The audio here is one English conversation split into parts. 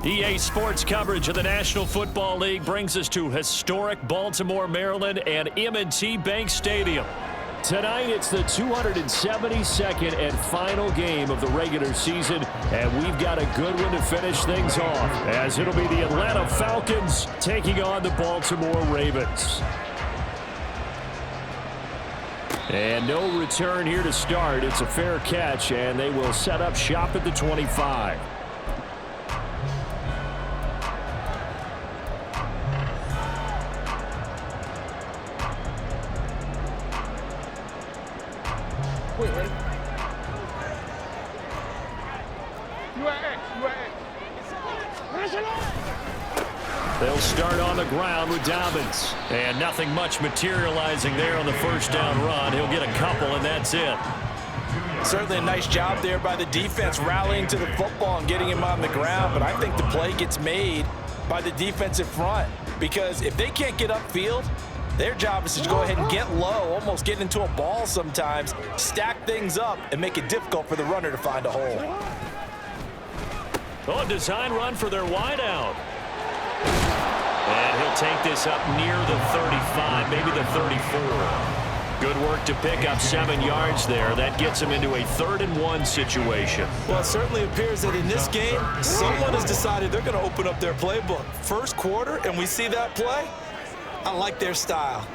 EA Sports coverage of the National Football League brings us to historic Baltimore, Maryland, and M&T Bank Stadium. Tonight, it's the 272nd and final game of the regular season, and we've got a good one to finish things off, as it'll be the Atlanta Falcons taking on the Baltimore Ravens. And no return here to start. It's a fair catch, and they will set up shop at the 25. Wait, ready? You are X. They'll start on the ground with Dobbins. And nothing much materializing there on the first down run. He'll get a couple, and that's it. Certainly a nice job there by the defense rallying to the football and getting him on the ground. But I think the play gets made by the defensive front. Because if they can't get upfield, their job is to go ahead and get low, almost get into a ball sometimes, stack things up, and make it difficult for the runner to find a hole. Oh, design run for their wideout. And he'll take this up near the 35, maybe the 34. Good work to pick up 7 yards there. That gets him into a 3rd-and-1 situation. Well, it certainly appears that in this game, someone has decided they're going to open up their playbook. First quarter, and we see that play. I like their style.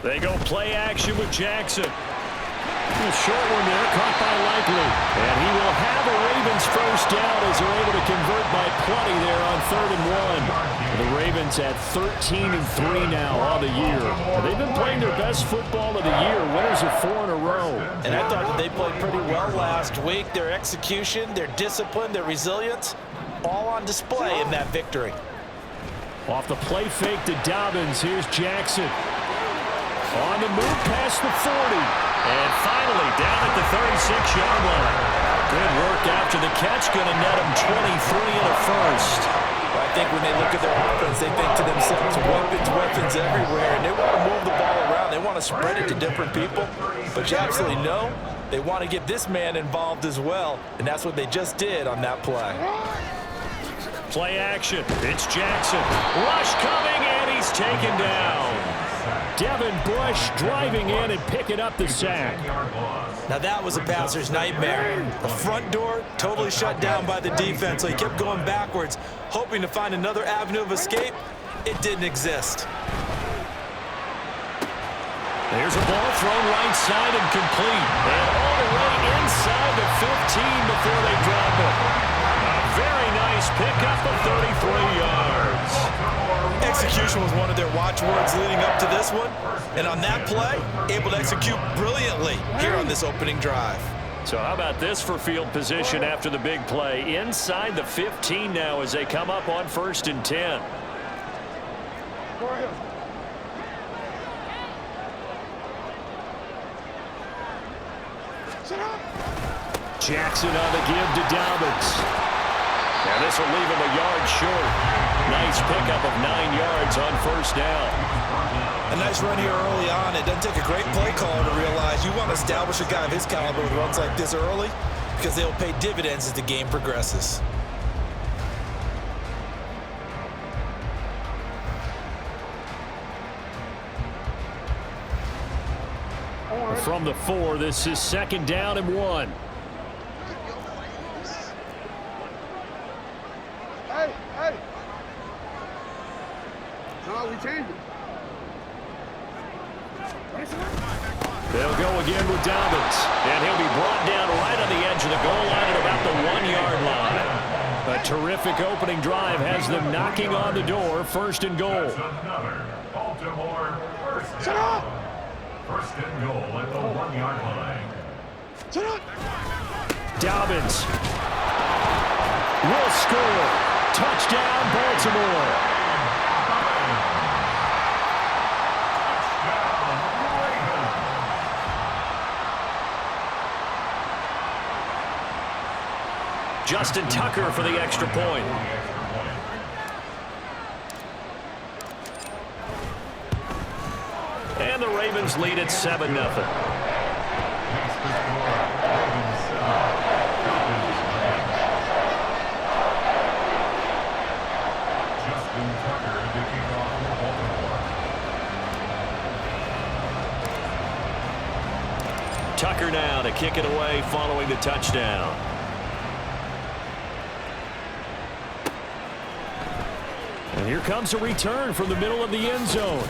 They go play action with Jackson. A short one there, caught by Likely. And he will have a Ravens first down as they're able to convert by plenty there on 3rd-and-1. The Ravens at 13-3 now on the year. They've been playing their best football of the year, winners of 4 in a row. And I thought that they played pretty well last week. Their execution, their discipline, their resilience, all on display in that victory. Off the play fake to Dobbins, here's Jackson. On the move past the 40. And finally down at the 36-yard line. Good work after the catch. Going to net him 23 and a first. I think when they look at their offense, they think to themselves, weapons everywhere. And they want to move the ball around. They want to spread it to different people. But you absolutely know they want to get this man involved as well. And that's what they just did on that play. Play action. It's Jackson. Rush coming, and he's taken down. Devin Bush driving in and picking up the sack. Now that was a passer's nightmare. The front door totally shut down by the defense, so he kept going backwards, hoping to find another avenue of escape. It didn't exist. There's a ball thrown right side and complete. And all the way inside the 15 before they drop it. A very nice pickup of 33 yards. Execution was one of their watchwords leading up to this one. And on that play, able to execute brilliantly here on this opening drive. So how about this for field position after the big play? Inside the 15 now as they come up on 1st and 10. Jackson on the give to Dobbins. And this will leave him a yard short. Nice pickup of 9 yards on 1st down. A nice run here early on. It doesn't take a great play caller to realize you want to establish a guy of his caliber with runs like this early because they'll pay dividends as the game progresses. From the 4, this is 2nd down and 1. Hey. No, we changed it. They'll go again with Dobbins. And he'll be brought down right on the edge of the goal line at about the 1-yard line. A terrific opening drive has them knocking on the door. 1st and goal. Baltimore first Shut up! 1st and goal at the 1-yard line. Shut up! Dobbins will score. Touchdown, Baltimore. Justin Tucker for the extra point. And the Ravens lead at 7-0. Tucker now to kick it away following the touchdown. And here comes a return from the middle of the end zone.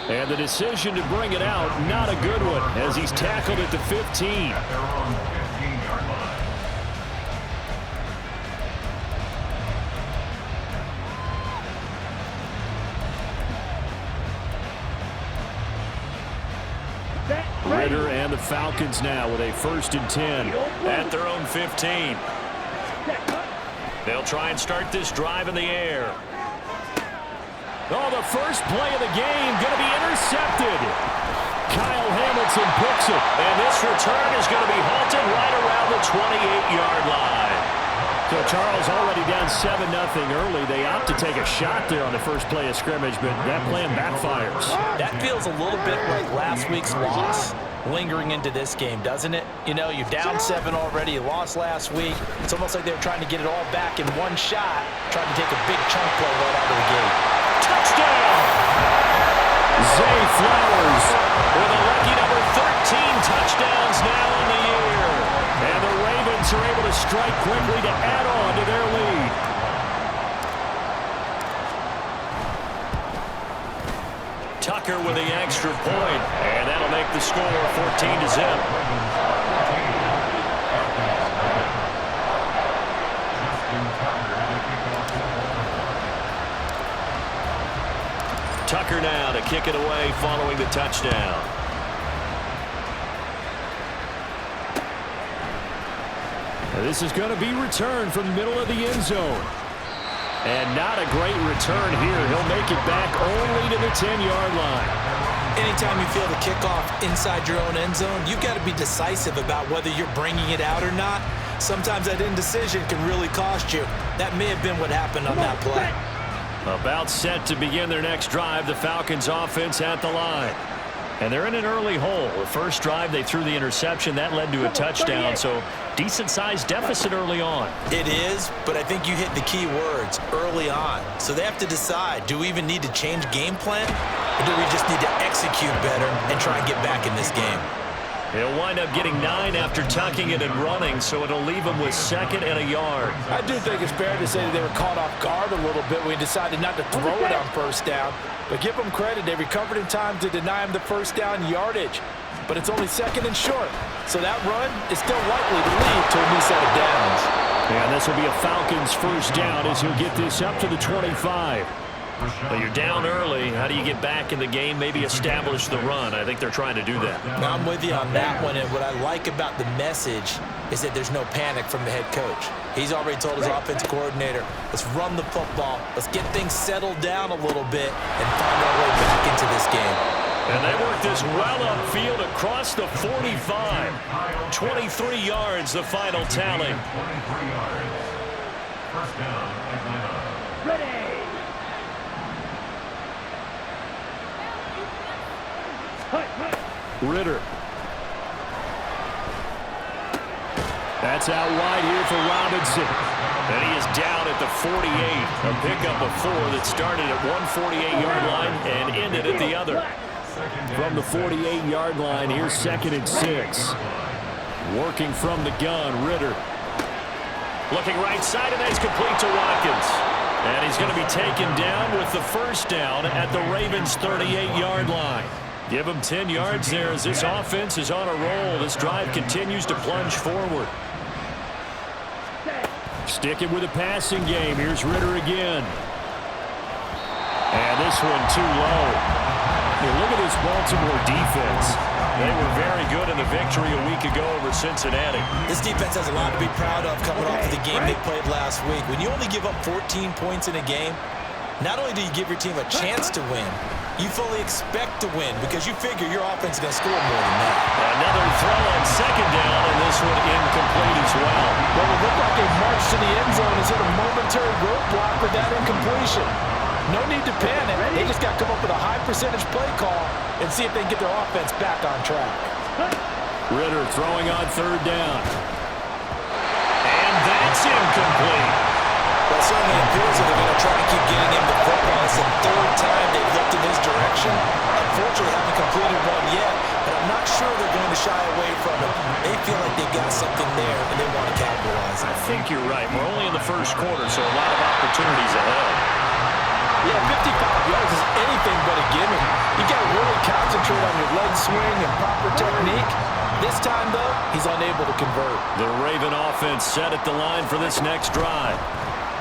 And the decision to bring it out, not a good one, as he's tackled at the 15. Ritter and the Falcons now with a 1st and 10 at their own 15. They'll try and start this drive in the air. Oh, the first play of the game going to be intercepted. Kyle Hamilton picks it, and this return is going to be halted right around the 28-yard line. So Charles already down 7-0 early. They opt to take a shot there on the first play of scrimmage, but that plan backfires. That feels a little bit like last week's loss lingering into this game, doesn't it? You know, you're down 7 already. You lost last week. It's almost like they're trying to get it all back in one shot, trying to take a big chunk play right out of the gate. Touchdown! Zay Flowers with a lucky number 13 touchdowns now in the year. And the Ravens are able to strike quickly to add on to their lead. Tucker with the extra point, and that'll make the score 14-0. Tucker now to kick it away following the touchdown. And this is going to be returned from the middle of the end zone. And not a great return here. He'll make it back only to the 10-yard line. Anytime you feel the kickoff inside your own end zone, you've got to be decisive about whether you're bringing it out or not. Sometimes that indecision can really cost you. That may have been what happened on that play. About set to begin their next drive, the Falcons offense at the line. And they're in an early hole. The first drive, they threw the interception. That led to a touchdown, so decent-sized deficit early on. It is, but I think you hit the key words, early on. So they have to decide, do we even need to change game plan, or do we just need to execute better and try and get back in this game? He'll wind up getting 9 after tucking it and running, so it'll leave him with 2nd and a yard. I do think it's fair to say that they were caught off guard a little bit when we decided not to throw it on first down. But give them credit. They recovered in time to deny him the first down yardage. But it's only 2nd and short. So that run is still likely to lead to a new set of downs. Yeah, this will be a Falcons first down as he'll get this up to the 25. But you're down early. How do you get back in the game, maybe establish the run? I think they're trying to do that. I'm with you on that one, and what I like about the message is that there's no panic from the head coach. He's already told his offensive coordinator, let's run the football, let's get things settled down a little bit and find our way back into this game. And they work this well upfield across the 45. 23 yards, the final tally. 23 yards. First down, Atlanta. Ready. Ritter. That's out wide here for Robinson. And he is down at the 48. A pickup of 4 that started at one 48-yard line and ended at the other. From the 48-yard line, here's 2nd and 6. Working from the gun, Ritter. Looking right side, and that's complete to Watkins. And he's going to be taken down with the first down at the Ravens' 38-yard line. Give him 10 yards there as this offense is on a roll. This drive continues to plunge forward. Sticking with the passing game. Here's Ritter again. And this one too low. Hey, look at this Baltimore defense. They were very good in the victory a week ago over Cincinnati. This defense has a lot to be proud of coming off of the game they played last week. When you only give up 14 points in a game, not only do you give your team a chance to win, you fully expect to win because you figure your offense is going to score more than that. Another throw on 2nd down, and this one incomplete as well. Well, it looked like a march to the end zone has hit a momentary roadblock with that incompletion. No need to panic. They just got to come up with a high percentage play call and see if they can get their offense back on track. Ritter throwing on third down. And that's incomplete. Well, it certainly appears that they're going to try to keep getting him the football. It's the third time they've looked in his direction. Unfortunately, haven't completed one yet, but I'm not sure they're going to shy away from it. They feel like they've got something there, and they want to capitalize. I think you're right. We're only in the first quarter, so a lot of opportunities ahead. Yeah, 55 yards is anything but a gimme. You got to really concentrate on your leg swing and proper technique. This time, though, he's unable to convert. The Raven offense set at the line for this next drive.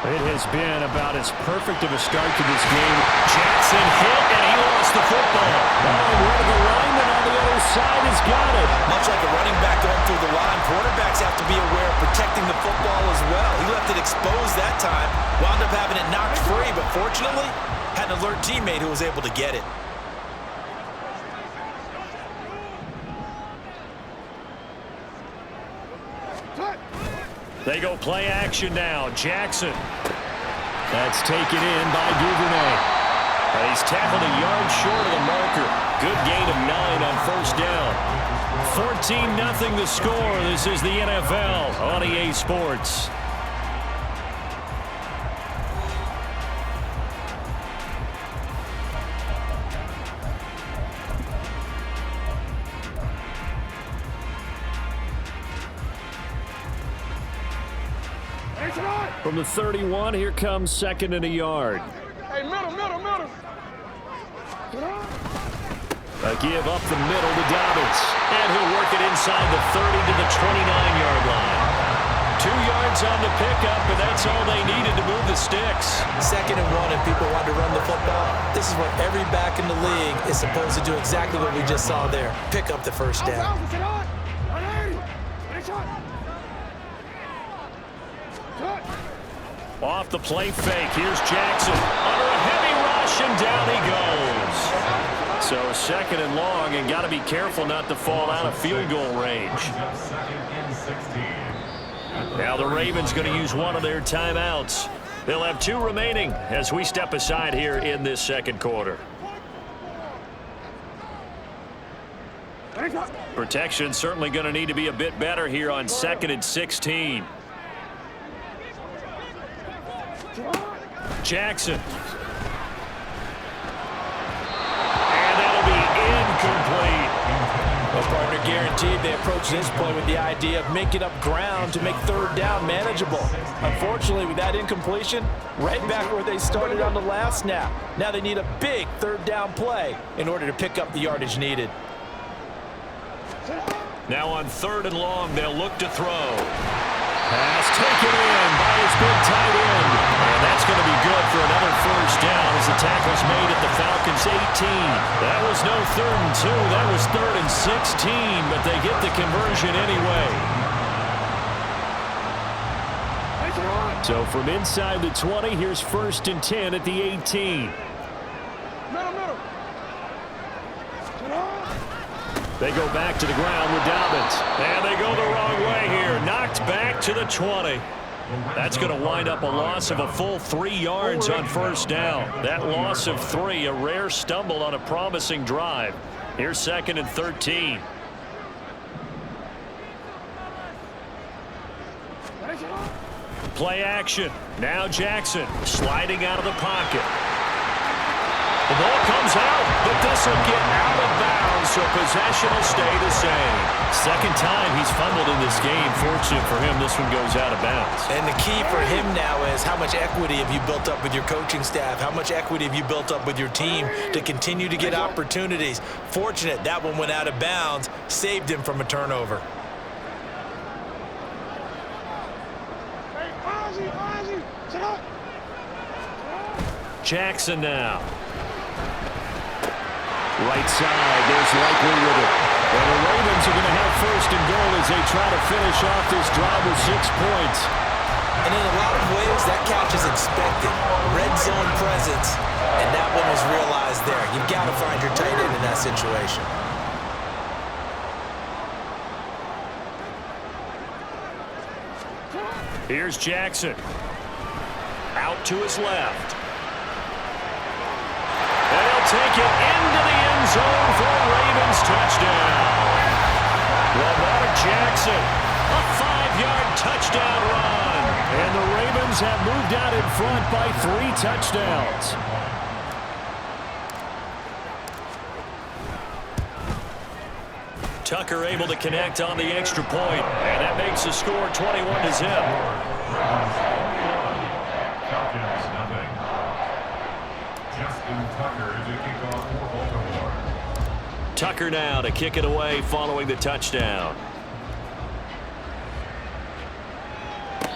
It has been about as perfect of a start to this game. Jackson hit, and he lost the football. And one of the linemen on the other side has got it. Much like a running back going through the line, quarterbacks have to be aware of protecting the football as well. He left it exposed that time, wound up having it knocked free, but fortunately, had an alert teammate who was able to get it. They go play action now. Jackson. That's taken in by Duvernay. And he's tackled a yard short of the marker. Good gain of 9 on first down. 14-0 the score. This is the NFL on EA Sports. From the 31, here comes second and a yard. Hey, middle. A give up the middle to Dobbins. And he'll work it inside the 30 to the 29-yard line. 2 yards on the pickup, and that's all they needed to move the sticks. 2nd and 1, if people want to run the football, this is what every back in the league is supposed to do, exactly what we just saw there. Pick up the first down. Off the play fake, here's Jackson. Under a heavy rush, and down he goes. So 2nd and long, and got to be careful not to fall out of field goal range. Now the Ravens going to use one of their timeouts. They'll have 2 remaining as we step aside here in this second quarter. Protection certainly going to need to be a bit better here on 2nd and 16. Jackson. And that'll be incomplete. Well, partner, guaranteed they approach this play with the idea of making up ground to make 3rd down manageable. Unfortunately, with that incompletion, right back where they started on the last snap. Now they need a big 3rd down play in order to pick up the yardage needed. Now on 3rd and long, they'll look to throw. Pass taken in by his big tight end. And that's going to be good for another first down as the tackle's made at the Falcons' 18. That was no 3rd and 2. That was 3rd and 16, but they get the conversion anyway. So from inside the 20, here's 1st and 10 at the 18. Middle. They go back to the ground with Dobbins. And they go the wrong way here. Knocked back to the 20. That's going to wind up a loss of a full 3 yards on first down. That loss of 3, a rare stumble on a promising drive. Here's 2nd and 13. Play action. Now Jackson sliding out of the pocket. The ball comes out, but this will get out of bounds, so possession will stay the same. 2nd time he's fumbled in this game. Fortunate for him, this one goes out of bounds. And the key for him now is how much equity have you built up with your coaching staff? How much equity have you built up with your team to continue to get opportunities? Fortunate that one went out of bounds, saved him from a turnover. Jackson now. Right side, there's Likely with it. And the Ravens are going to have 1st and goal as they try to finish off this drive with 6 points. And in a lot of ways, that catch is expected. Red zone presence, and that one was realized there. You've got to find your tight end in that situation. Here's Jackson. Out to his left. take it into the end zone for a Ravens touchdown. Lamar Jackson, a 5-yard touchdown run. And the Ravens have moved out in front by 3 touchdowns. Tucker able to connect on the extra point, and that makes the score 21-0. Falcons, nothing. Justin Tucker to kick off for Baltimore. Tucker now to kick it away following the touchdown.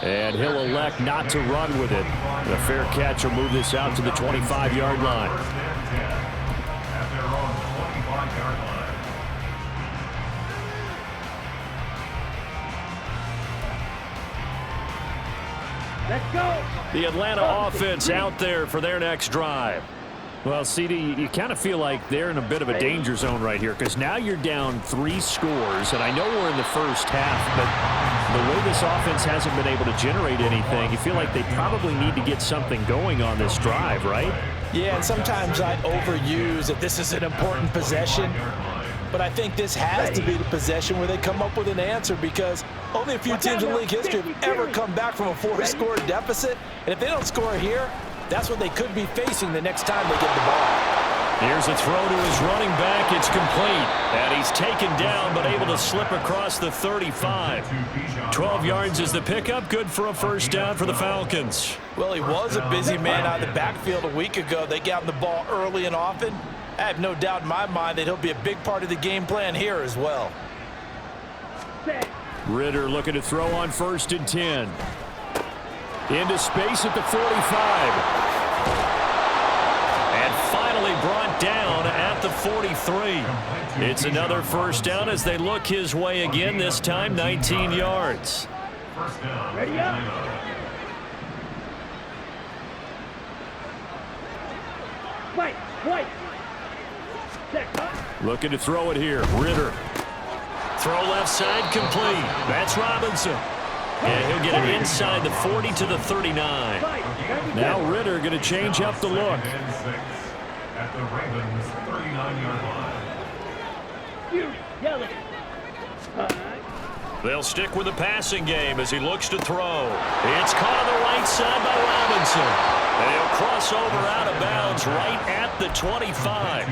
And he'll elect not to run with it. The fair catch will move this out to the 25-yard line. First and 10 at their own 25-yard line. Let's go. The Atlanta offense out there for their next drive. Well, CD, you kind of feel like they're in a bit of a danger zone right here because now you're down 3 scores, and I know we're in the first half, but the way this offense hasn't been able to generate anything, you feel like they probably need to get something going on this drive, right? Yeah, and sometimes I overuse that this is an important possession, but I think this has to be the possession where they come up with an answer because only a few teams in league history have ever come back from a 4-score deficit, and if they don't score here, that's what they could be facing the next time they get the ball. Here's a throw to his running back. It's complete. And he's taken down but able to slip across the 35. 12 yards is the pickup. Good for a first down for the Falcons. Well, he was a busy man out of the backfield a week ago. They got him the ball early and often. I have no doubt in my mind that he'll be a big part of the game plan here as well. Ritter looking to throw on 1st and 10. Into space at the 45. And finally brought down at the 43. It's another first down as they look his way again, this time 19 yards. First down. Ready up. White. Looking to throw it here. Ritter. Throw left side complete. That's Robinson. And he'll get it inside the 40 to the 39. Now Ritter going to change up the look. At the Ravens 39-yard line. They'll stick with the passing game as he looks to throw. It's caught on the right side by Robinson. And he'll cross over out of bounds right at the 25.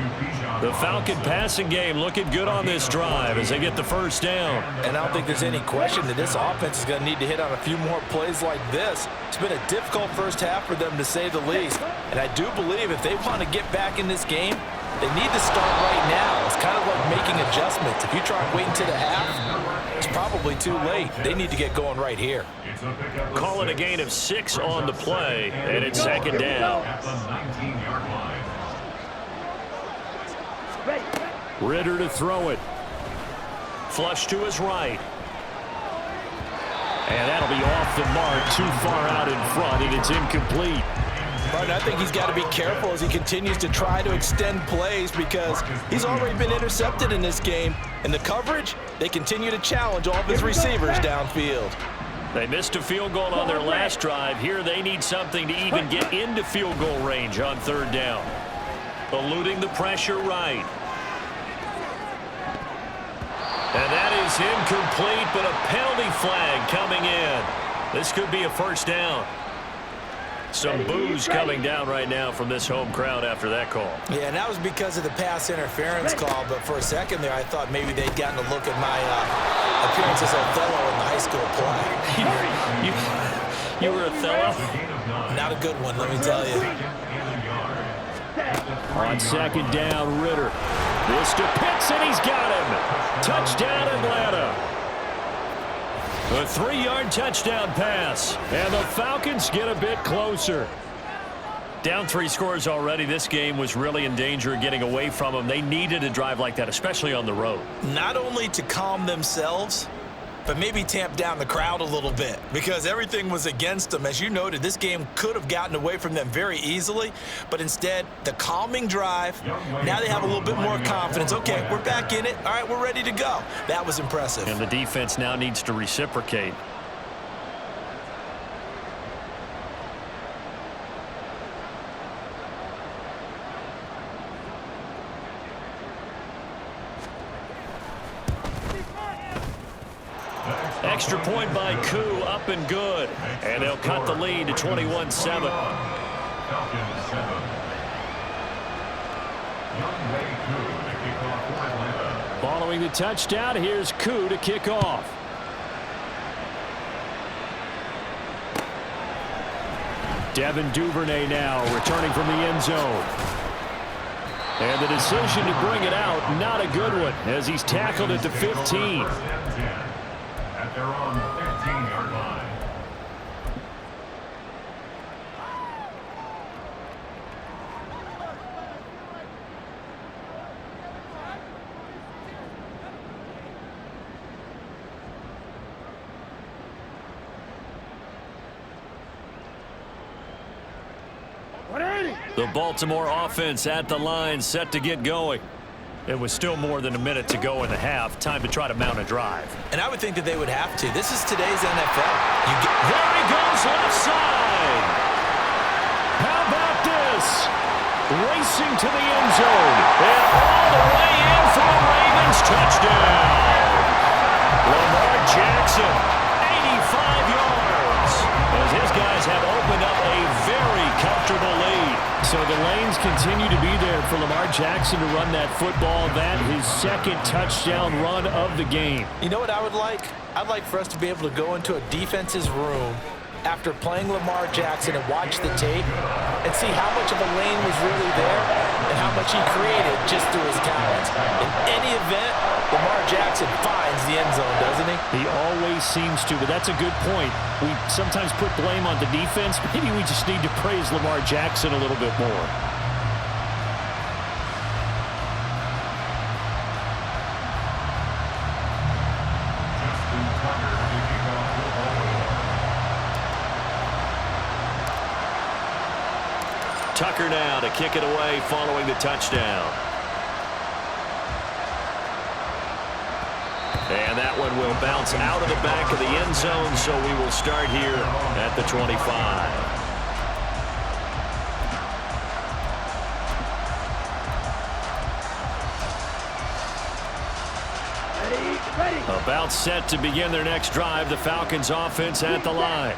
The Falcon passing game looking good on this drive as they get the first down. And I don't think there's any question that this offense is going to need to hit on a few more plays like this. It's been a difficult first half for them, to say the least. And I do believe if they want to get back in this game, they need to start right now. It's kind of like making adjustments. If you try and wait until the half, it's probably too late. They need to get going right here. Calling a gain of 6 on the play, and it's second down. At the 19-yard line. Ritter to throw it. Flush to his right. And that'll be off the mark, too far out in front, and it's incomplete. Martin, I think he's got to be careful as he continues to try to extend plays because he's already been intercepted in this game. And the coverage, they continue to challenge all of his receivers downfield. They missed a field goal on their last drive. Here they need something to even get into field goal range on 3rd down. Eluding the pressure right. And that is incomplete, but a penalty flag coming in. This could be a first down. Some boos coming down right now from this home crowd after that call. Yeah, and that was because of the pass interference call, but for a second there I thought maybe they'd gotten a look at my appearance as Othello in the high school play. You were Othello? Not a good one, let me tell you. On 2nd down, Ritter. This to Pitts, and he's got him. Touchdown, Atlanta. A 3-yard touchdown pass, and the Falcons get a bit closer. Down 3 scores already. This game was really in danger of getting away from them. They needed a drive like that, especially on the road. Not only to calm themselves, but maybe tamp down the crowd a little bit because everything was against them. As you noted, this game could have gotten away from them very easily, but instead, the calming drive, now they have a little bit more confidence. Okay, we're back in it. All right, we're ready to go. That was impressive. And the defense now needs to reciprocate. Extra point by Koo, up and good. And they'll cut the lead to 21-7. Falcons 7. Young Wei Koo to kick off for Atlanta. Following the touchdown, here's Koo to kick off. Devin Duvernay now returning from the end zone. And the decision to bring it out, not a good one, as he's tackled at the 15. At their own 15-yard line. The Baltimore offense at the line, set to get going. It was still more than a minute to go in the half. Time to try to mount a drive. And I would think that they would have to. This is today's NFL. There he goes, left side. How about this? Racing to the end zone. And all the way in for the Ravens touchdown. Lamar Jackson, 85 yards. As his guys have opened up a very comfortable lead. So the lanes continue to be there for Lamar Jackson to run that football. That his second touchdown run of the game. You know what I would like? I'd like for us to be able to go into a defense's room after playing Lamar Jackson and watch the tape and see how much of a lane was really there and how much he created just through his talents. In any event, Lamar Jackson finds the end zone, doesn't he? He always seems to, but that's a good point. We sometimes put blame on the defense. Maybe we just need to praise Lamar Jackson a little bit more. Tucker now to kick it away following the touchdown. And that one will bounce out of the back of the end zone, so we will start here at the 25. About set to begin their next drive, the Falcons offense at the line.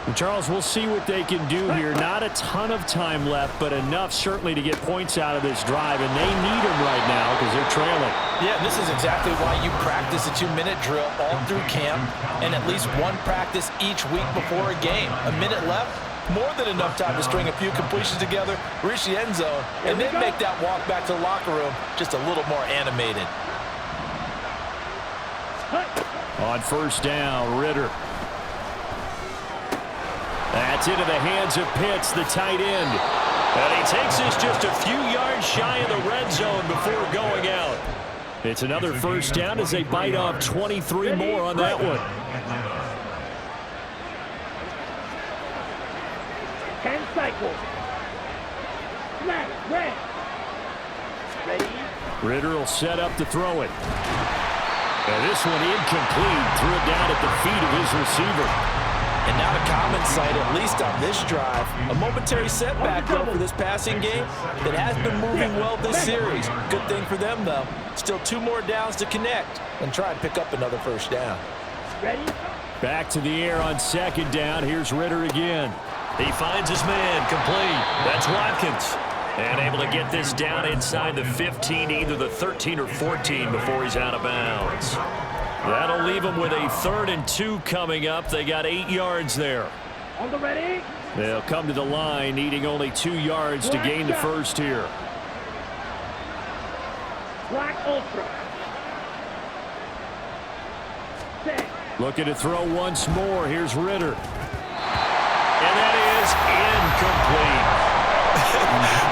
And Charles, we'll see what they can do here. Not a ton of time left, but enough certainly to get points out of this drive, and they need them right now because they're trailing. Yeah, and this is exactly why you practice a 2-minute drill all through camp and at least one practice each week before a game. A minute left, more than enough time to string a few completions together, reach the end zone, and then make that walk back to the locker room just a little more animated. On first down, Ritter. That's into the hands of Pitts, the tight end. And he takes this just a few yards shy of the red zone before going out. It's another first down as they bite off 23 more on that one. 10 cycles. Flat, red. Ready? Ritter will set up to throw it. And this one incomplete. Threw it down at the feet of his receiver. And not a common sight, at least on this drive. A momentary setback, though, for this passing game that has been moving well this series. Good thing for them, though. Still 2 more downs to connect and try and pick up another first down. Ready? Back to the air on second down. Here's Ritter again. He finds his man, complete. That's Watkins. And able to get this down inside the 15, either the 13 or 14 before he's out of bounds. That'll leave them with a 3rd and 2 coming up. They got 8 yards there. On the ready? They'll come to the line, needing only 2 yards to gain the first here. Black Ultra. Set. Looking to throw once more. Here's Ritter. And that is incomplete.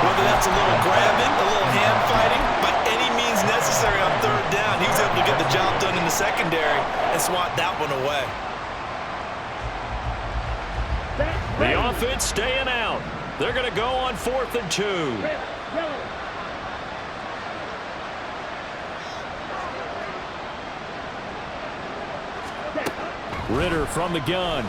Whether that's a little grabbing, a little hand fighting, by any means necessary on 3rd down, he was able to get the job done in the secondary and swat that one away. The offense staying out. They're going to go on 4th and 2. Yellow. Ritter from the gun.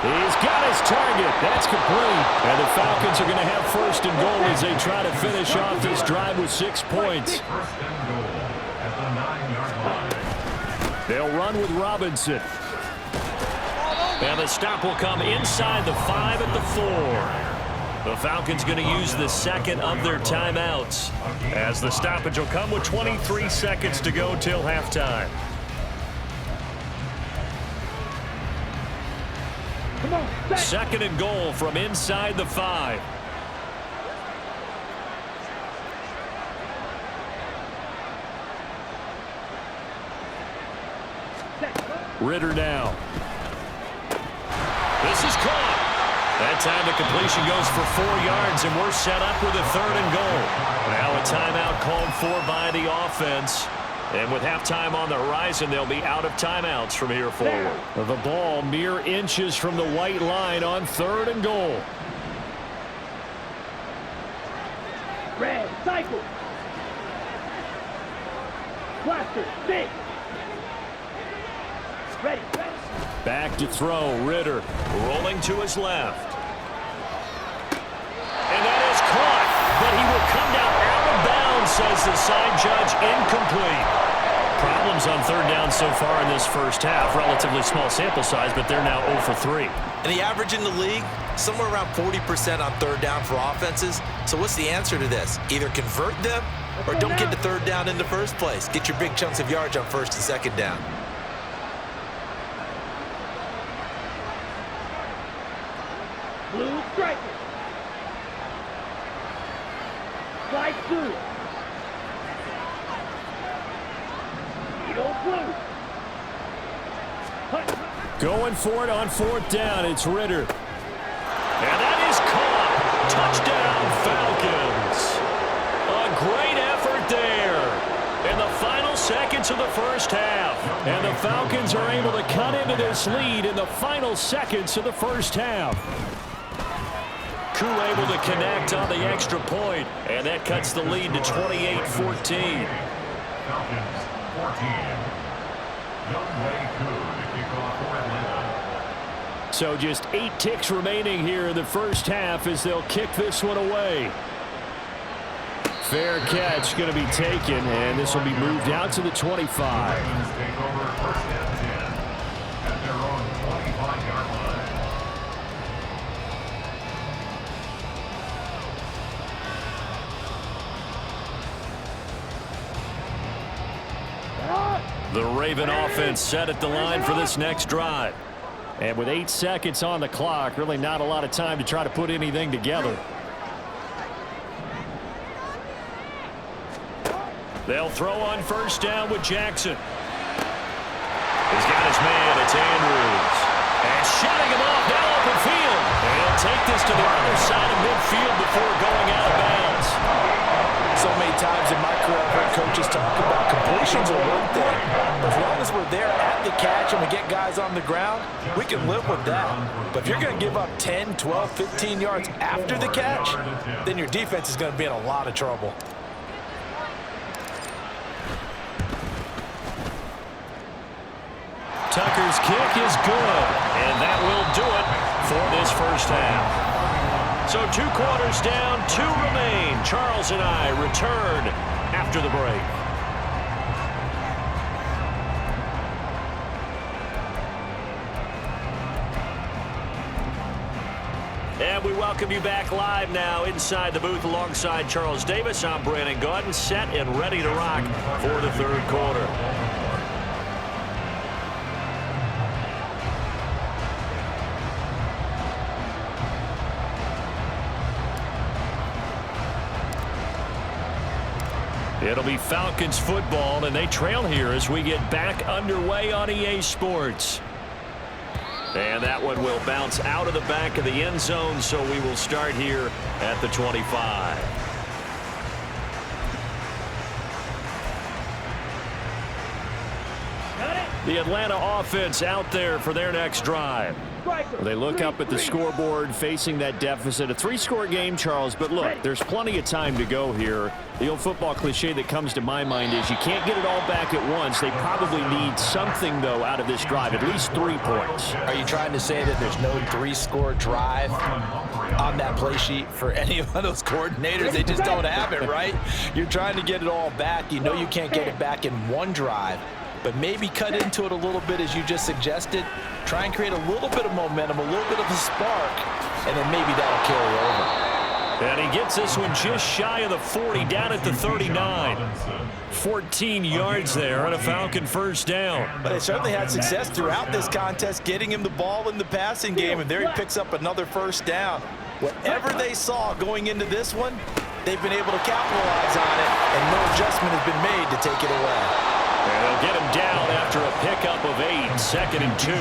He's got his target. That's complete. And the Falcons are going to have 1st and goal as they try to finish off this drive with 6 points. 1st and goal at the 9-yard line. They'll run with Robinson. And the stop will come inside the 5 at the 4. The Falcons going to use the second of their timeouts, as the stoppage will come with 23 seconds to go till halftime. Come on, Second and goal from inside the 5. Ritter now. This is caught. That time the completion goes for 4 yards, and we're set up with a third and goal. Now a timeout called for by the offense. And with halftime on the horizon, they'll be out of timeouts from here forward. The ball mere inches from the white line on third and goal. red, cycle. Cluster, stick. Ready, ready. Back to throw, Ritter rolling to his left. And that is caught, but he will come down out of bounds, says the side judge, incomplete. Problems on third down so far in this first half. Relatively small sample size, but they're now 0 for 3. And the average in the league, somewhere around 40% on third down for offenses. So what's the answer to this? Either convert them or don't get to third down in the first place. Get your big chunks of yards on first and second down. Blue striker. Slide through. Eagle blue. Hut. Going for it on fourth down. It's Ritter. And that is caught. Touchdown, Falcons. A great effort there in the final seconds of the first half. And the Falcons are able to cut into this lead in the final seconds of the first half. Koo able to connect on the extra point, and that cuts the lead to 28-14. Falcons 14. Youngway Koo to kick off for Atlanta. So just 8 ticks remaining here in the first half as they'll kick this one away. Fair catch going to be taken, and this will be moved out to the 25. Falcons take over first and 10 at their own 25-yard line. The Raven offense set at the line for this next drive. And with 8 seconds on the clock, really not a lot of time to try to put anything together. They'll throw on first down with Jackson. He's got his man, it's Andrews. And shutting him off down open field. And he'll take this to the other side of midfield before going out of bounds. So many times in my career, I've heard coaches talk about completions are one thing. But as long as we're there at the catch and we get guys on the ground, we can live with that. But if you're going to give up 10, 12, 15 yards after the catch, then your defense is going to be in a lot of trouble. Tucker's kick is good, and that will do it for this first half. So 2 quarters down, 2 remain. Charles and I return after the break. And we welcome you back live now inside the booth alongside Charles Davis. I'm Brandon Gaudin, set and ready to rock for the third quarter. It'll be Falcons football, and they trail here as we get back underway on EA Sports. And that one will bounce out of the back of the end zone, so we will start here at the 25. The Atlanta offense out there for their next drive. They look up at the scoreboard facing that deficit. A 3-score game, Charles, but look, there's plenty of time to go here. The old football cliche that comes to my mind is you can't get it all back at once. They probably need something, though, out of this drive, at least 3 points. Are you trying to say that there's no 3-score drive on that play sheet for any of those coordinators? They just don't have it, right? You're trying to get it all back. You know you can't get it back in one drive. but maybe cut into it a little bit as you just suggested. Try and create a little bit of momentum, a little bit of a spark, and then maybe that'll carry over. And he gets this one just shy of the 40, down at the 39. 14 yards there on a Falcon first down. But they certainly had success throughout this contest, getting him the ball in the passing game, and there he picks up another first down. Whatever they saw going into this one, they've been able to capitalize on it, and no adjustment has been made to take it away. And they'll get him down after a pickup of 8, 2nd and 2.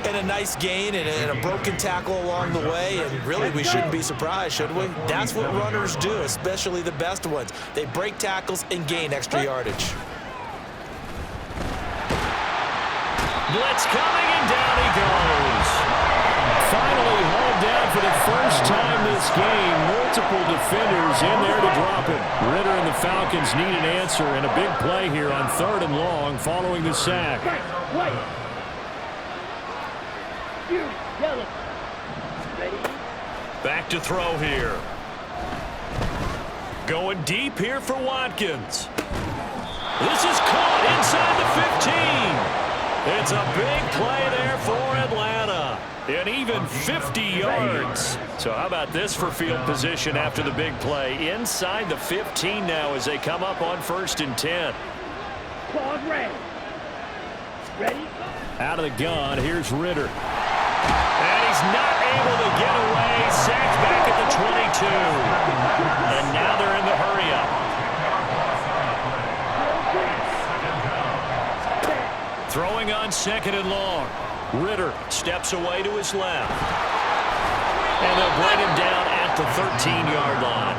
And a nice gain and a broken tackle along the way, and really we shouldn't be surprised, should we? That's what runners do, especially the best ones. They break tackles and gain extra yardage. Blitz coming, and down he goes. Finally hauled down for the first time this game. Multiple defenders in there to drop him. Ritter and the Falcons need an answer, and a big play here on 3rd and long following the sack. Back to throw here. Going deep here for Watkins. This is caught inside the 15. It's a big play there for Atlanta. And even 50 yards. So how about this for field position after the big play? Inside the 15 now as they come up on 1st and 10. Claude ready. Ready? Out of the gun, here's Ritter. And he's not able to get away. Sacked back at the 22. And now they're in the hurry-up. Throwing on 2nd and long. Ritter steps away to his left. And they'll bring him down at the 13-yard line.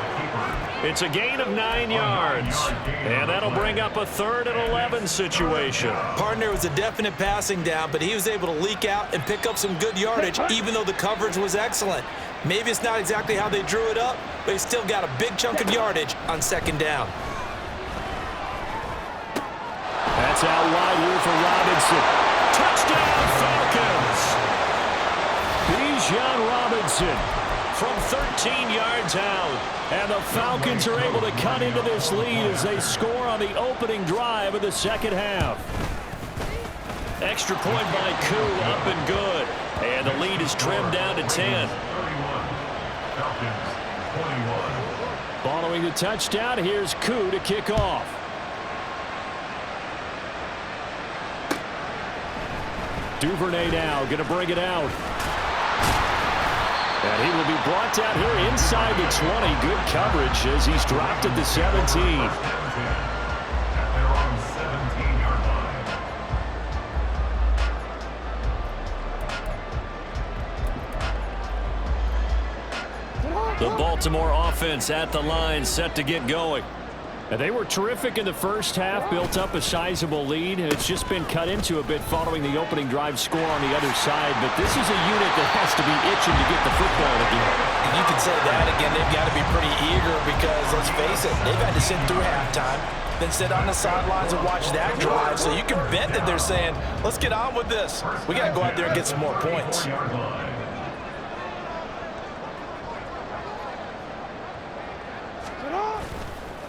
It's a gain of 9 yards. And that'll bring up a 3rd and 11 situation. Partner was a definite passing down, but he was able to leak out and pick up some good yardage, even though the coverage was excellent. Maybe it's not exactly how they drew it up, but he still got a big chunk of yardage on 2nd down. That's out wide here for Robinson. Touchdown, Falcons! Bijan Robinson from 13 yards out. And the Falcons are able to cut into this lead as they score on the opening drive of the second half. Extra point by Koo, up and good. And the lead is trimmed down to 10. Following the touchdown, here's Koo to kick off. Duvernay now going to bring it out. And he will be brought down here inside the 20. Good coverage as he's dropped at the 17. The Baltimore offense at the line, set to get going. And they were terrific in the first half, built up a sizable lead, and it's just been cut into a bit following the opening drive score on the other side. But this is a unit that has to be itching to get the football again. And you can say that again. They've got to be pretty eager because, let's face it, they've had to sit through halftime, then sit on the sidelines and watch that drive. So you can bet that they're saying, let's get on with this. We got to go out there and get some more points.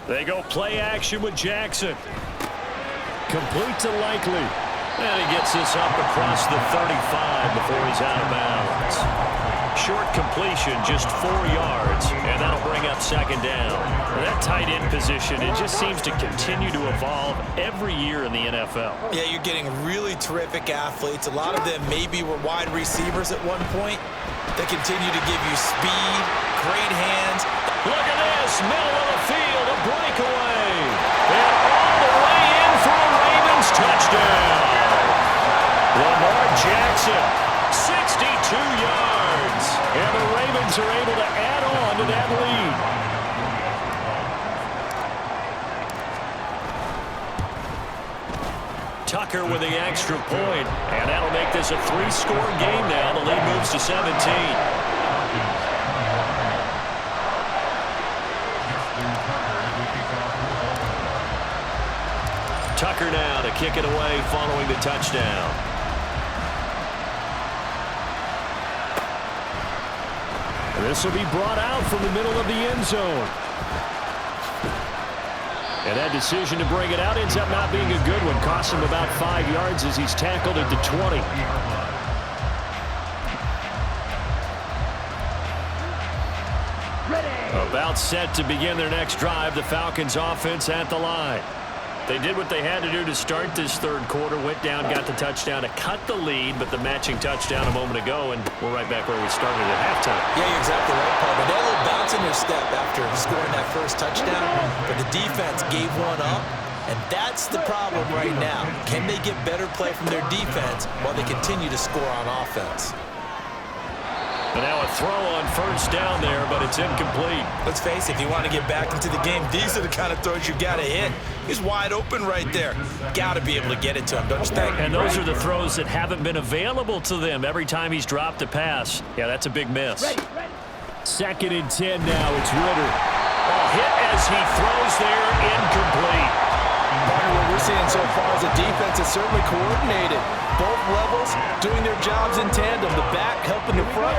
They go play action with Jackson. Complete to Likely. And he gets this up across the 35 before he's out of bounds. Short completion, just 4 yards, and that'll bring up 2nd down. That tight end position, it just seems to continue to evolve every year in the NFL. Yeah, you're getting really terrific athletes. A lot of them maybe were wide receivers at one point. They continue to give you speed, great hands. Look at this, middle of the field, a breakaway. And all the way in for a Ravens touchdown. Lamar Jackson, 62 yards. And the Ravens are able to add on to that lead. Tucker with the extra point, and that'll make this a 3-score game now. The lead moves to 17. Tucker now to kick it away following the touchdown. This will be brought out from the middle of the end zone. And that decision to bring it out ends up not being a good one. Cost him about 5 yards as he's tackled at the 20. About set to begin their next drive. The Falcons offense at the line. They did what they had to do to start this third quarter. Went down, got the touchdown to cut the lead, but the matching touchdown a moment ago, and we're right back where we started at halftime. Yeah, you're exactly right, Paul. But they had a little bounce in their step after scoring that first touchdown, but the defense gave one up, and that's the problem right now. Can they get better play from their defense while they continue to score on offense? But now a throw on first down there, but it's incomplete. Let's face it, if you want to get back into the game, these are the kind of throws you got to hit. He's wide open right there. Got to be able to get it to him, don't you think? And those are the throws that haven't been available to them every time he's dropped a pass. Yeah, that's a big miss. Second and 10 now. It's Ritter. Hit as he throws there, incomplete. Partner, what we're seeing so far is the defense is certainly coordinated. Both levels doing their jobs in tandem. The back helping the front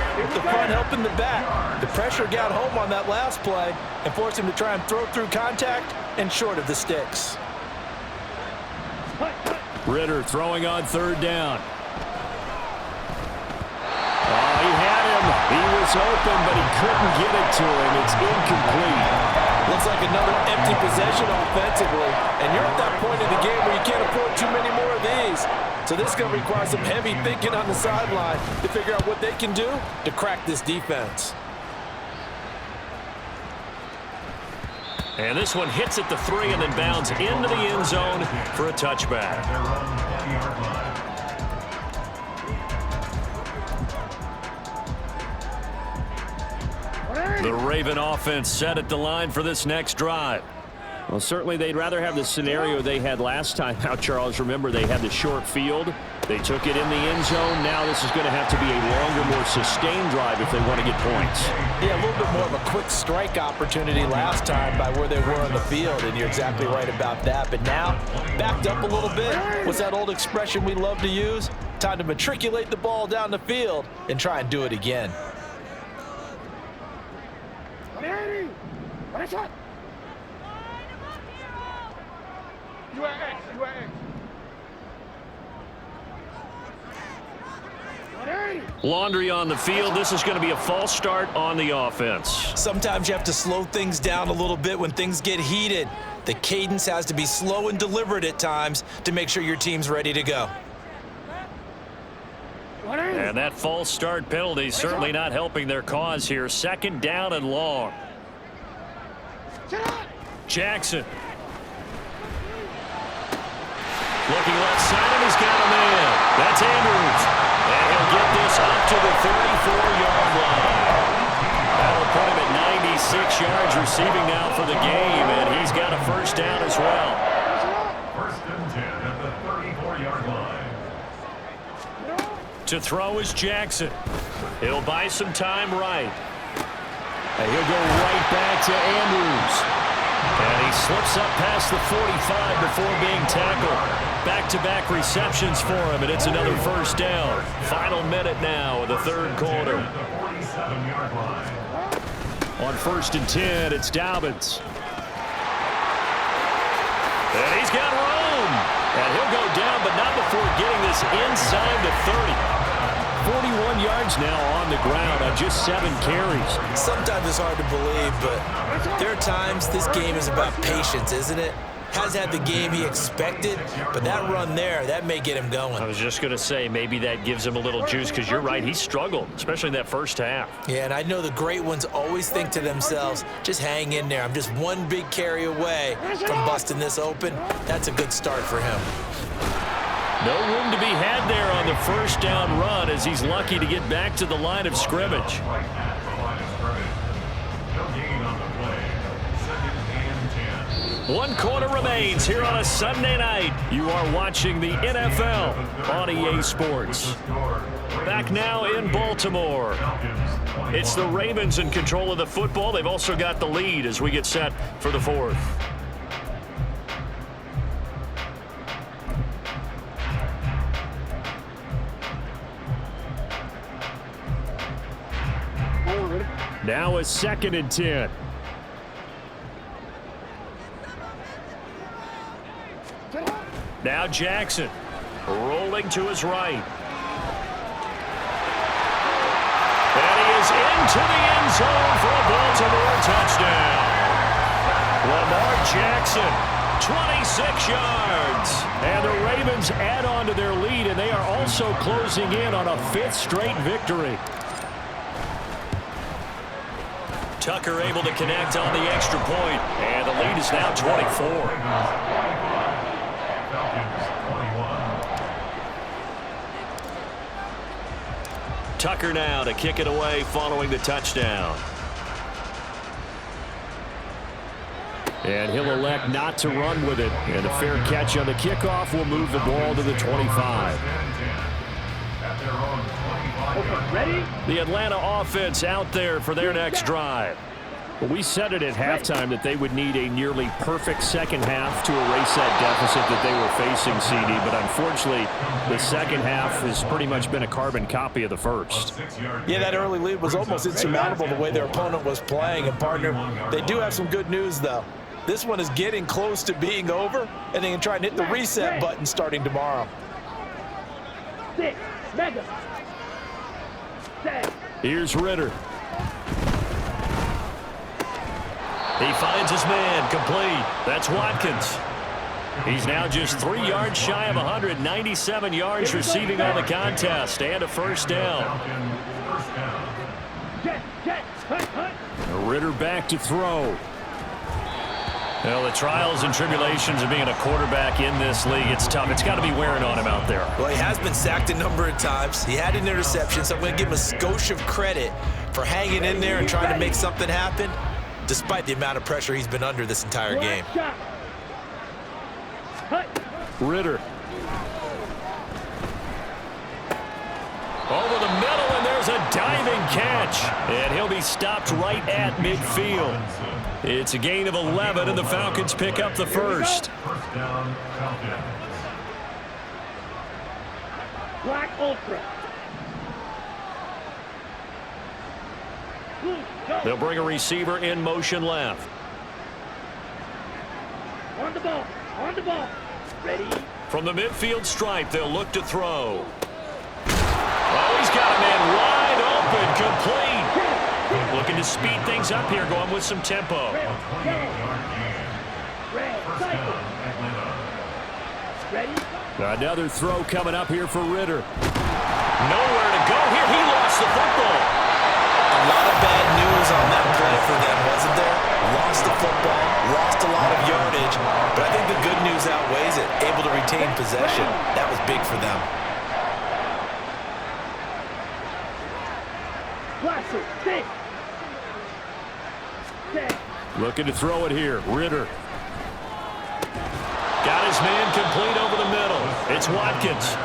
helping the back. The pressure got home on that last play and forced him to try and throw through contact and short of the sticks. Ritter throwing on third down. He had him. He was open, but he couldn't get it to him. It's incomplete. Looks like another empty possession offensively. And you're at that point in the game where you can't afford too many more of these. So this is going to require some heavy thinking on the sideline to figure out what they can do to crack this defense. And this one hits at the 3 and then bounds into the end zone for a touchback. The Raven offense set at the line for this next drive. Well, certainly they'd rather have the scenario they had last time out, Charles. Remember, they had the short field. They took it in the end zone. Now this is going to have to be a longer, more sustained drive if they want to get points. Yeah, a little bit more of a quick strike opportunity last time by where they were on the field, and you're exactly right about that. But now, backed up a little bit. What's that old expression we love to use? Time to matriculate the ball down the field and try and do it again. Laundry on the field. This is going to be a false start on the offense. Sometimes you have to slow things down a little bit when things get heated. The cadence has to be slow and deliberate at times to make sure your team's ready to go. And that false start penalty certainly not helping their cause here. Second down and long. Jackson. Looking left side, and he's got him in. That's Andrews. And he'll get this up to the 34-yard line. That'll put him at 96 yards receiving now for the game, and he's got a first down as well. First and 10 at the 34-yard line. To throw is Jackson. He'll buy some time right. And he'll go right back to Andrews. And he slips up past the 45 before being tackled. Back-to-back receptions for him, and it's another first down. Final minute now of the third quarter. On first and 10, it's Dobbins. And he's got room. And he'll go down, but not before getting this inside the 30. 41 yards now on the ground on just 7 carries. Sometimes it's hard to believe, but there are times this game is about patience, isn't it? Has had the game he expected, but that run there, that may get him going. I was just going to say, maybe that gives him a little juice, because you're right, he struggled, especially in that first half. Yeah, and I know the great ones always think to themselves, just hang in there. I'm just one big carry away from busting this open. That's a good start for him. No room to be had there on the first down run, as he's lucky to get back to the line of scrimmage. One quarter remains here on a Sunday night. You are watching the NFL on EA Sports. Back now in Baltimore. It's the Ravens in control of the football. They've also got the lead as we get set for the fourth. Now a second and 10. Now Jackson rolling to his right. And he is into the end zone for a Baltimore touchdown. Lamar Jackson, 26 yards. And the Ravens add on to their lead, and they are also closing in on a 5th straight victory. Tucker able to connect on the extra point, and the lead is now 24. Tucker now to kick it away following the touchdown. And he'll elect not to run with it. And a fair catch on the kickoff will move the ball to the 25. Okay, ready? The Atlanta offense out there for their next drive. Well, we said it at halftime that they would need a nearly perfect second half to erase that deficit that they were facing, CD. But unfortunately, the second half has pretty much been a carbon copy of the first. Yeah, that early lead was almost insurmountable the way their opponent was playing. And, partner, they do have some good news, though. This one is getting close to being over, and they can try and hit the reset button starting tomorrow. 6, mega. 7. Here's Ritter. He finds his man, complete. That's Watkins. He's now just 3 yards shy of 197 yards receiving on the contest, and a first down. Ritter back to throw. Well, the trials and tribulations of being a quarterback in this league, it's tough. It's got to be wearing on him out there. Well, he has been sacked a number of times. He had an interception, so I'm going to give him a skosh of credit for hanging in there and trying to make something happen, despite the amount of pressure he's been under this entire game. Ritter. Over the middle, and there's a diving catch. And he'll be stopped right at midfield. It's a gain of 11, and the Falcons pick up the first. First down, Falcons. Black Ultra. They'll bring a receiver in motion left. On the ball. On the ball. Ready? From the midfield stripe, they'll look to throw. Oh, he's got a man wide open, complete. Looking to speed things up here, going with some tempo. Ready? Another throw coming up here for Ritter. Nowhere to go here. He lost the football. A lot of bad news on that play for them, wasn't there? Lost the football, lost a lot of yardage, but I think the good news outweighs it. Able to retain possession. That was big for them. Classic. 6. 7. Looking to throw it here. Ritter. Got his man complete over the middle. It's Watkins.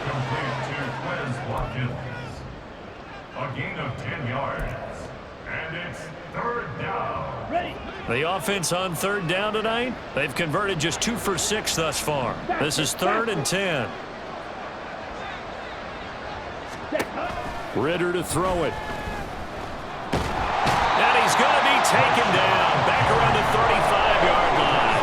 Complete to Quez Watkins. A gain of 10 yards. And it's third down. Ready? The offense on third down tonight, they've converted just 2 for 6 thus far. This is 3rd and 10. Ritter to throw it. And he's going to be taken down back around the 35-yard line.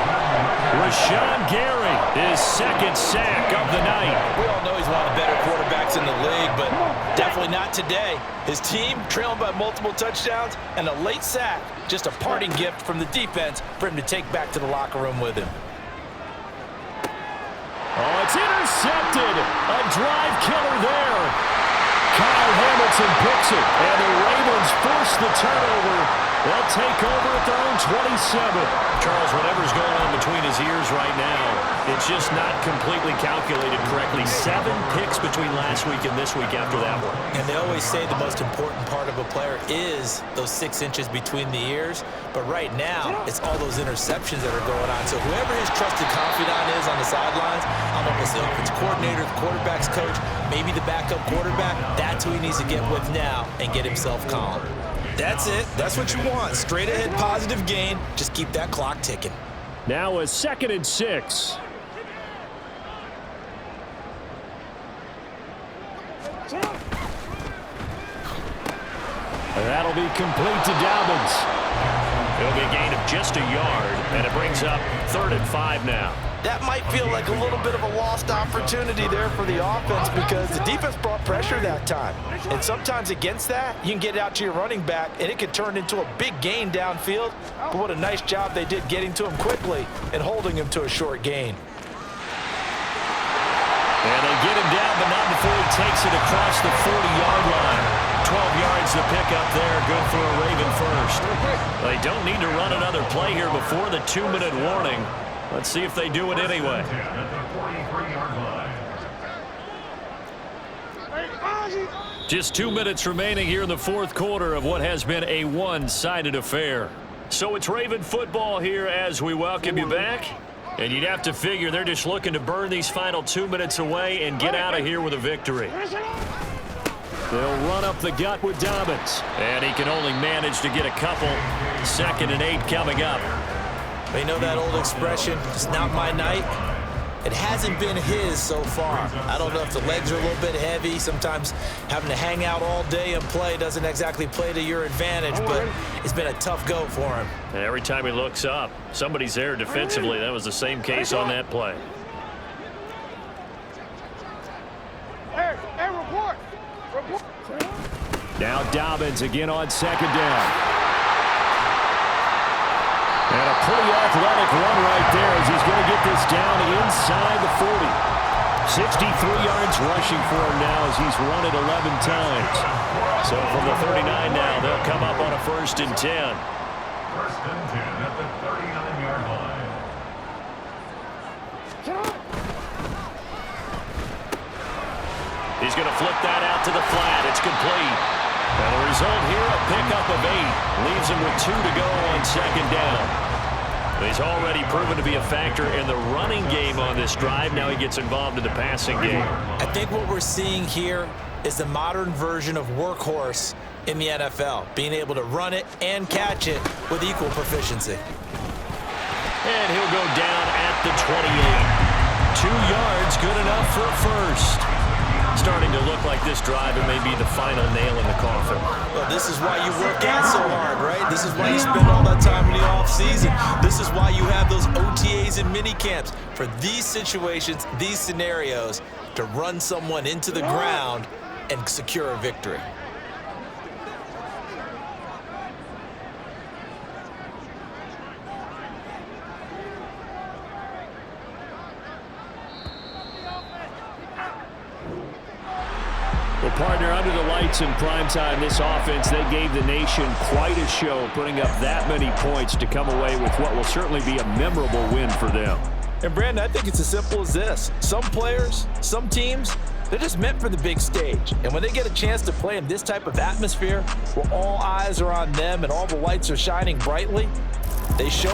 Rashawn Gary, his 2nd sack of the night. We all know he's one of the better quarterbacks in the league, but definitely not today. His team trailing by multiple touchdowns and a late sack. Just a parting gift from the defense for him to take back to the locker room with him. Oh, it's intercepted. A drive killer there. Kyle Hamilton picks it, and the Ravens force the turnover. They'll take over at their own 27. Charles, whatever's going on between his ears right now, it's just not completely calculated correctly. 7 picks between last week and this week after that one. And they always say the most important part of a player is those 6 inches between the ears. But right now, it's all those interceptions that are going on. So whoever his trusted confidant is on the sidelines, I don't know if it's the offensive coordinator, the quarterback's coach, maybe the backup quarterback, that's who he needs to get with now and get himself calm. That's it. That's what you want. Straight ahead positive gain. Just keep that clock ticking. Now a 2nd and 6. And that'll be complete to Dobbins. It'll be a gain of just a yard, and it brings up 3rd and 5 now. that might feel like a little bit of a lost opportunity there for the offense because the defense brought pressure that time. And sometimes against that, you can get out to your running back, and it can turn into a big gain downfield. But what a nice job they did getting to him quickly and holding him to a short gain. And they get him down, but not before he takes it across the 40-yard line. 12 yards to pick up there, good for a Raven first. They don't need to run another play here before the 2-minute warning. Let's see if they do it anyway. Just 2 minutes remaining here in the fourth quarter of what has been a one-sided affair. So it's Raven football here as we welcome you back. And you'd have to figure they're just looking to burn these final 2 minutes away and get out of here with a victory. They'll run up the gut with Dobbins. And he can only manage to get a couple. 2nd and 8 coming up. You know that old expression, it's not my night? It hasn't been his so far. I don't know if the legs are a little bit heavy. Sometimes having to hang out all day and play doesn't exactly play to your advantage, but it's been a tough go for him. And every time he looks up, somebody's there defensively. That was the same case on that play. Hey, report. Now Dobbins again on 2nd down. And a pretty athletic run right there as he's going to get this down inside the 40. 63 yards rushing for him now as he's run it 11 times. So from the 39 now, they'll come up on a 1st and 10. 1st and 10 at the 39-yard line. He's going to flip that out to the flat. It's complete. And the result here, a pickup of 8. Leaves him with 2 to go on 2nd down. He's already proven to be a factor in the running game on this drive. Now he gets involved in the passing game. I think what we're seeing here is the modern version of workhorse in the NFL, being able to run it and catch it with equal proficiency. And he'll go down at the 28. 2 yards, good enough for a first. Starting to look like this drive, it may be the final nail in the coffin. Well, this is why you work out so hard, right? This is why you spend all that time in the offseason. This is why you have those OTAs and mini camps for these situations, these scenarios, to run someone into the ground and secure a victory. Well, partner, under the lights in primetime, this offense, they gave the nation quite a show, putting up that many points to come away with what will certainly be a memorable win for them. And, Brandon, I think it's as simple as this. Some players, some teams, they're just meant for the big stage. And when they get a chance to play in this type of atmosphere, where all eyes are on them and all the lights are shining brightly, they show